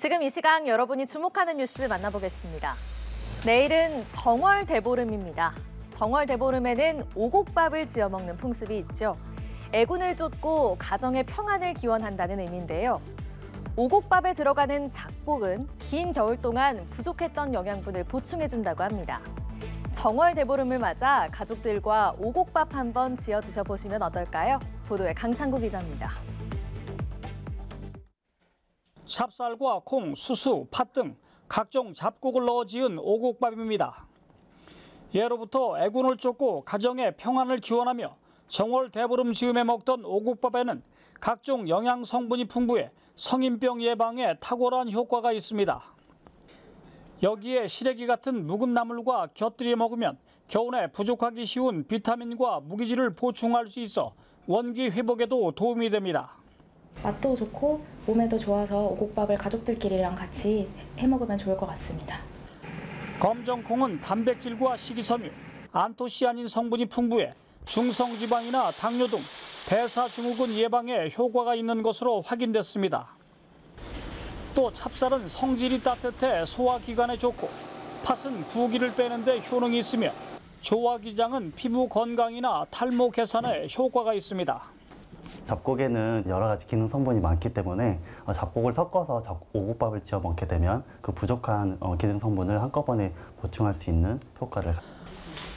지금 이 시각 여러분이 주목하는 뉴스 만나보겠습니다. 내일은 정월 대보름입니다. 정월 대보름에는 오곡밥을 지어 먹는 풍습이 있죠. 애군을 쫓고 가정의 평안을 기원한다는 의미인데요. 오곡밥에 들어가는 잡곡은 긴 겨울 동안 부족했던 영양분을 보충해준다고 합니다. 정월 대보름을 맞아 가족들과 오곡밥 한번 지어 드셔보시면 어떨까요? 보도에 강창구 기자입니다. 찹쌀과 콩, 수수, 팥 등 각종 잡곡을 넣어 지은 오곡밥입니다. 예로부터 애군을 쫓고 가정의 평안을 기원하며 정월 대보름 즈음에 먹던 오곡밥에는 각종 영양 성분이 풍부해 성인병 예방에 탁월한 효과가 있습니다. 여기에 시래기 같은 묵은 나물과 곁들여 먹으면 겨울에 부족하기 쉬운 비타민과 무기질을 보충할 수 있어 원기 회복에도 도움이 됩니다. 맛도 좋고 몸에도 좋아서 오곡밥을 가족들끼리랑 같이 해먹으면 좋을 것 같습니다. 검정콩은 단백질과 식이섬유, 안토시아닌 성분이 풍부해 중성지방이나 당뇨 등 대사증후군 예방에 효과가 있는 것으로 확인됐습니다. 또 찹쌀은 성질이 따뜻해 소화기관에 좋고 팥은 부기를 빼는 데 효능이 있으며 조화기장은 피부 건강이나 탈모 개선에 효과가 있습니다. 잡곡에는 여러 가지 기능 성분이 많기 때문에 잡곡을 섞어서 오곡밥을 지어 먹게 되면 그 부족한 기능 성분을 한꺼번에 보충할 수 있는 효과를.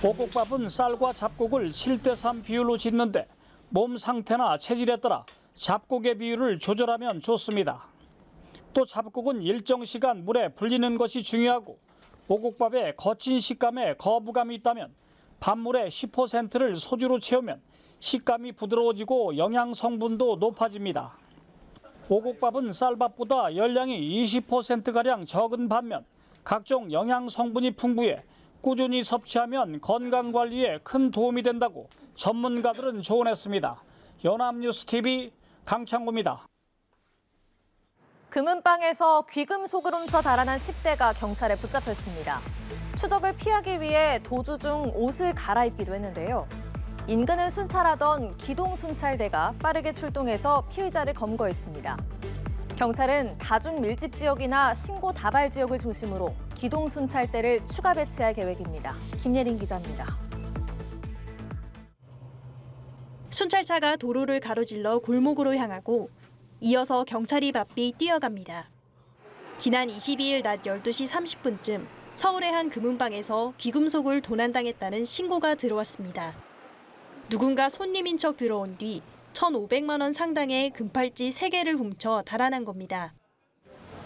오곡밥은 쌀과 잡곡을 7대3 비율로 짓는데 몸 상태나 체질에 따라 잡곡의 비율을 조절하면 좋습니다. 또 잡곡은 일정 시간 물에 불리는 것이 중요하고 오곡밥에 거친 식감에 거부감이 있다면 밥물의 10%를 소주로 채우면 식감이 부드러워지고 영양 성분도 높아집니다. 오곡밥은 쌀밥보다 열량이 20%가량 적은 반면 각종 영양 성분이 풍부해 꾸준히 섭취하면 건강관리에 큰 도움이 된다고 전문가들은 조언했습니다. 연합뉴스TV 강창구입니다. 금은방에서 귀금속을 훔쳐 달아난 10대가 경찰에 붙잡혔습니다. 추적을 피하기 위해 도주 중 옷을 갈아입기도 했는데요. 인근을 순찰하던 기동순찰대가 빠르게 출동해서 피의자를 검거했습니다. 경찰은 다중 밀집 지역이나 신고 다발 지역을 중심으로 기동순찰대를 추가 배치할 계획입니다. 김예린 기자입니다. 순찰차가 도로를 가로질러 골목으로 향하고 이어서 경찰이 바삐 뛰어갑니다. 지난 22일 낮 12시 30분쯤 서울의 한 금은방에서 귀금속을 도난당했다는 신고가 들어왔습니다. 누군가 손님인 척 들어온 뒤 1,500만 원 상당의 금팔찌 3개를 훔쳐 달아난 겁니다.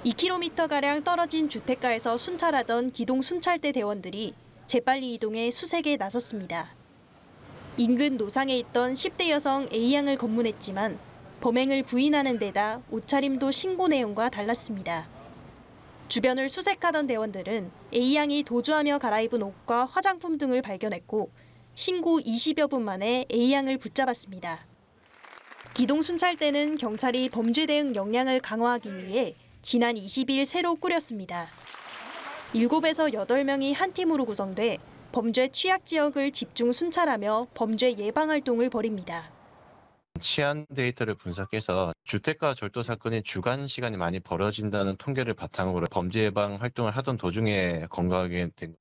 2km가량 떨어진 주택가에서 순찰하던 기동순찰대 대원들이 재빨리 이동해 수색에 나섰습니다. 인근 노상에 있던 10대 여성 A양을 검문했지만 범행을 부인하는 데다 옷차림도 신고 내용과 달랐습니다. 주변을 수색하던 대원들은 A양이 도주하며 갈아입은 옷과 화장품 등을 발견했고 신고 20여 분 만에 A양을 붙잡았습니다. 기동순찰대는 경찰이 범죄 대응 역량을 강화하기 위해 지난 22일 새로 꾸렸습니다. 7에서 8명이 한 팀으로 구성돼 범죄 취약 지역을 집중 순찰하며 범죄 예방 활동을 벌입니다. 치안 데이터를 분석해서 주택가 절도 사건이 주간 시간이 많이 벌어진다는 통계를 바탕으로 범죄 예방 활동을 하던 도중에 검거하게 된.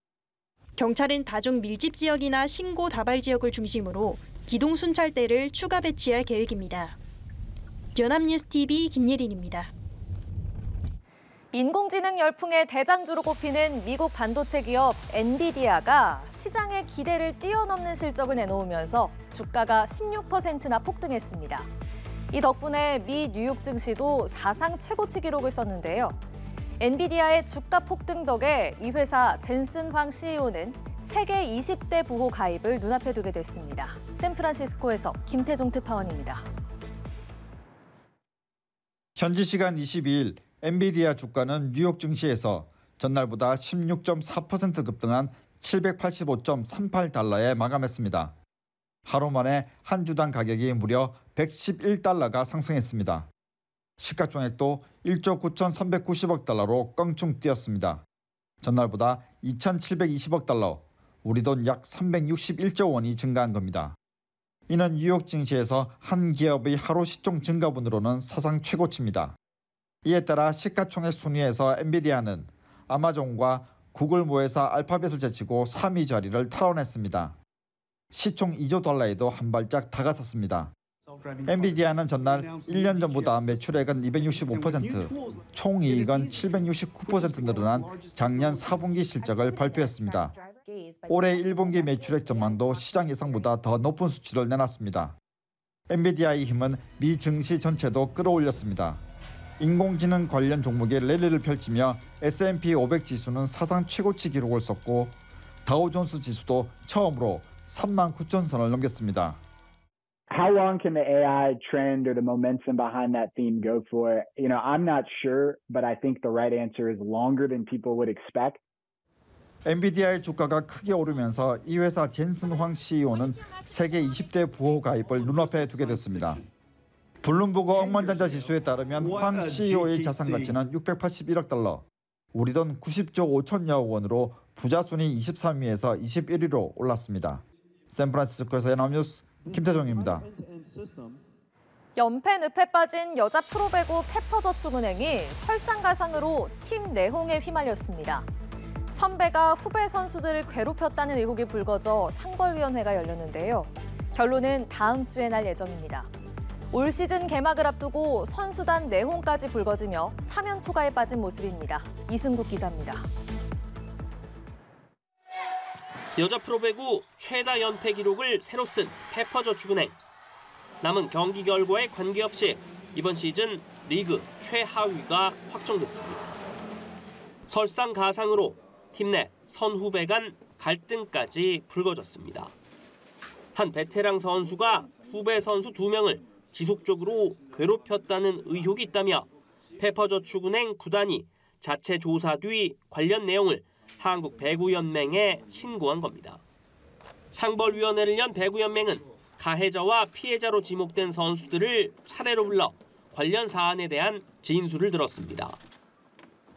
경찰은 다중 밀집 지역이나 신고 다발 지역을 중심으로 기동순찰대를 추가 배치할 계획입니다. 연합뉴스TV 김예린입니다. 인공지능 열풍의 대장주로 꼽히는 미국 반도체 기업 엔비디아가 시장의 기대를 뛰어넘는 실적을 내놓으면서 주가가 16%나 폭등했습니다. 이 덕분에 미 뉴욕 증시도 사상 최고치 기록을 썼는데요. 엔비디아의 주가 폭등 덕에 이 회사 젠슨 황 CEO는 세계 20대 부호 가입을 눈앞에 두게 됐습니다. 샌프란시스코에서 김태종 특파원입니다. 현지 시간 22일 엔비디아 주가는 뉴욕 증시에서 전날보다 16.4% 급등한 785.38달러에 마감했습니다. 하루 만에 한 주당 가격이 무려 111달러가 상승했습니다. 시가총액도 1조 9,390억 달러로 껑충 뛰었습니다. 전날보다 2,720억 달러, 우리 돈 약 361조 원이 증가한 겁니다. 이는 뉴욕 증시에서 한 기업의 하루 시총 증가분으로는 사상 최고치입니다. 이에 따라 시가총액 순위에서 엔비디아는 아마존과 구글 모에서 알파벳을 제치고 3위 자리를 탈환했습니다. 시총 2조 달러에도 한 발짝 다가섰습니다. 엔비디아는 전날 1년 전보다 매출액은 265%, 총이익은 769% 늘어난 작년 4분기 실적을 발표했습니다. 올해 1분기 매출액 전망도 시장 예상보다 더 높은 수치를 내놨습니다. 엔비디아의 힘은 미 증시 전체도 끌어올렸습니다. 인공지능 관련 종목이 랠리를 펼치며 S&P 500 지수는 사상 최고치 기록을 썼고 다우존스 지수도 처음으로 39,000선을 넘겼습니다. How long can the AI trend or the momentum behind that theme go for? I'm not sure, but I think the right answer is longer than people would expect. 엔비디아의 주가가 크게 오르면서 이 회사 젠슨 황 CEO는 세계 20대 부호 가입을 눈앞에 두게 됐습니다. 블룸버그 억만장자 지수에 따르면 황 CEO의 자산 가치는 681억 달러, 우리 돈 90조 5천여억 원으로 부자 순위 23위에서 21위로 올랐습니다. 샌프란시스코에서 연합뉴스 김태종입니다. 연패 늪에 빠진 여자 프로배구 페퍼저축은행이 설상가상으로 팀 내홍에 휘말렸습니다. 선배가 후배 선수들을 괴롭혔다는 의혹이 불거져 상벌위원회가 열렸는데요. 결론은 다음 주에 날 예정입니다. 올 시즌 개막을 앞두고 선수단 내홍까지 불거지며 사면 초가에 빠진 모습입니다. 이승국 기자입니다. 여자 프로배구 최다 연패 기록을 새로 쓴 페퍼저축은행. 남은 경기 결과에 관계없이 이번 시즌 리그 최하위가 확정됐습니다. 설상가상으로 팀 내 선후배 간 갈등까지 불거졌습니다. 한 베테랑 선수가 후배 선수 2명을 지속적으로 괴롭혔다는 의혹이 있다며 페퍼저축은행 구단이 자체 조사 뒤 관련 내용을 한국배구연맹에 신고한 겁니다. 상벌위원회를 연 배구연맹은 가해자와 피해자로 지목된 선수들을 차례로 불러 관련 사안에 대한 진술을 들었습니다.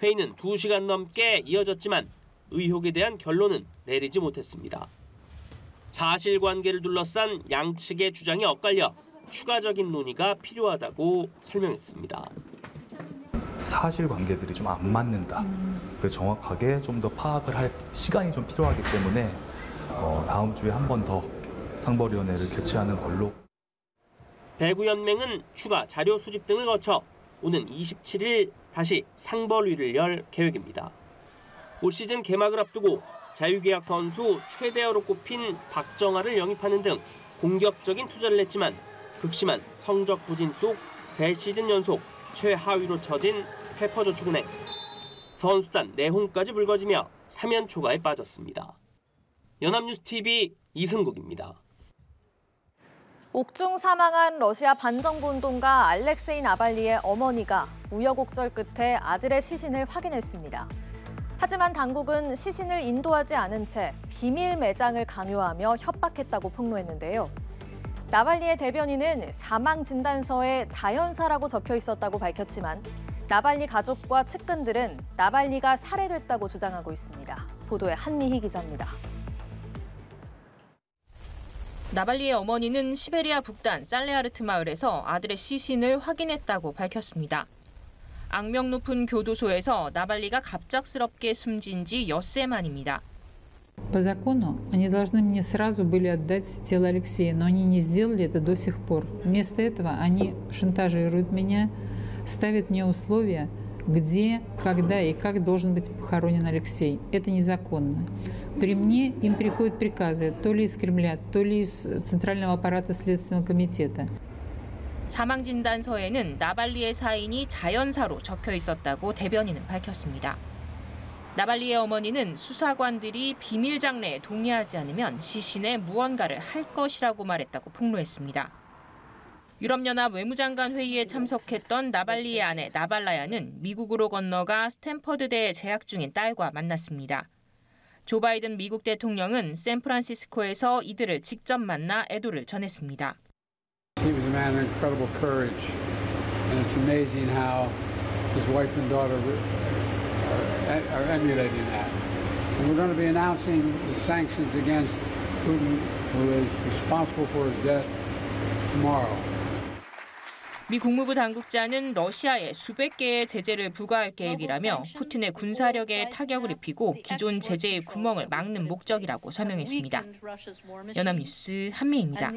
회의는 2시간 넘게 이어졌지만 의혹에 대한 결론은 내리지 못했습니다. 사실관계를 둘러싼 양측의 주장이 엇갈려 추가적인 논의가 필요하다고 설명했습니다. 사실관계들이 좀 안 맞는다. 그래서 정확하게 좀 더 파악을 할 시간이 좀 필요하기 때문에 다음 주에 한 번 더 상벌위원회를 개최하는 걸로. 배구연맹은 추가 자료 수집 등을 거쳐 오는 27일 다시 상벌위를 열 계획입니다. 올 시즌 개막을 앞두고 자유계약 선수 최대어로 꼽힌 박정아를 영입하는 등 공격적인 투자를 했지만 극심한 성적 부진 속 3시즌 연속 최하위로 처진 페퍼저축은행. 선수단 내홍까지 불거지며 사면 초가에 빠졌습니다. 연합뉴스TV 이승국입니다. 옥중 사망한 러시아 반정부 운동가 알렉세이 나발리의 어머니가 우여곡절 끝에 아들의 시신을 확인했습니다. 하지만 당국은 시신을 인도하지 않은 채 비밀 매장을 강요하며 협박했다고 폭로했는데요. 나발리의 대변인은 사망 진단서에 자연사라고 적혀 있었다고 밝혔지만 나발리 가족과 측근들은 나발리가 살해됐다고 주장하고 있습니다. 보도에 한미희 기자입니다. 나발리의 어머니는 시베리아 북단 살레아르트 마을에서 아들의 시신을 확인했다고 밝혔습니다. 악명 높은 교도소에서 나발리가 갑작스럽게 숨진 지 엿새 만입니다. По закону они должны мне сразу были отдать тело Алексея, но они не сделали это до сих пор. Вместо этого они шантажируют меня, ставят мне условия, где, когда и как должен быть похоронен Алексей. Это незаконно. При мне им приходят приказы то ли из Кремля, то ли из Центрального аппарата Следственного комитета. 사망 진단서에는 나발리의 사인이 자연사로 적혀 있었다고 대변인은 밝혔습니다. 나발리의 어머니는 수사관들이 비밀 장례에 동의하지 않으면 시신에 무언가를 할 것이라고 말했다고 폭로했습니다. 유럽연합 외무장관 회의에 참석했던 나발리의 아내 나발라야는 미국으로 건너가 스탠퍼드대에 재학 중인 딸과 만났습니다. 조 바이든 미국 대통령은 샌프란시스코에서 이들을 직접 만나 애도를 전했습니다. He was a man of incredible courage, and it's amazing how his wife and daughter are emulating that. And we're going to be announcing the sanctions against Putin, who is responsible for his death, tomorrow. 미 국무부 당국자는 러시아에 수백 개의 제재를 부과할 계획이라며 푸틴의 군사력에 타격을 입히고 기존 제재의 구멍을 막는 목적이라고 설명했습니다. 연합뉴스 한미입니다.